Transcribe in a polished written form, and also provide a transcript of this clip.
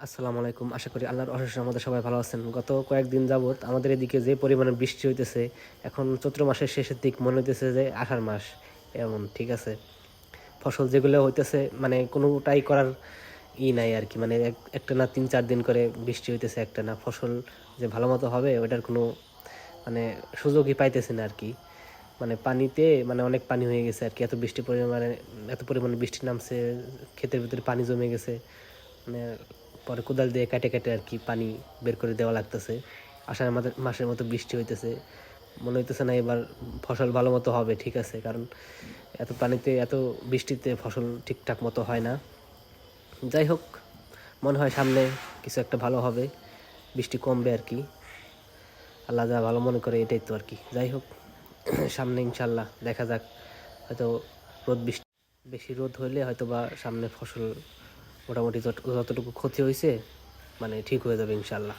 আসসালামু আলাইকুম। আশা করি আল্লাহর অশেষ রহমতে সবাই ভালো আছেন। গত কয়েকদিন যাবৎ আমাদের এদিকে যে পরিমাণে বৃষ্টি হইতেছে, এখন চৈত্র মাসের শেষের দিক মনে হইতেছে যে আষাঢ় মাস এমন, ঠিক আছে? ফসল যেগুলো হইতেছে মানে কোনোটাই করার নাই আরকি। মানে একটানা ৩-৪ দিন করে বৃষ্টি হইতেছে একটানা। ফসল যে ভালো মতো হবে ওইটার কোনো মানে সুযোগই পাইতেছি না আরকি। মানে পানিতে মানে অনেক পানি হয়ে গেছে আরকি। এত পরিমাণে বৃষ্টি নামছে, ক্ষেতের ভিতরে পানি জমে গেছে। মানে পরে কোদাল দিয়ে কেটে আর কি পানি বের করে দেওয়া লাগতেছে। আষাঢ় মাসের মতো বৃষ্টি হইতেছে, মনে হইতেছে না এবার ফসল ভালো মতো হবে, ঠিক আছে? কারণ এত পানিতে এত বৃষ্টিতে ফসল ঠিকঠাক মতো হয় না। যাই হোক, মনে হয় সামনে কিছু একটা ভালো হবে, বৃষ্টি কমবে আর কি। আল্লাহ যা ভালো মনে করে এটাই তো আর কি। যাই হোক, সামনে ইনশাল্লাহ দেখা যাক। হয়তো বৃষ্টি বেশি রোদ হইলে হয়তো বা সামনে ফসল মোটামুটি যতটুকু ক্ষতি হয়েছে মানে ঠিক হয়ে যাবে ইনশাল্লাহ।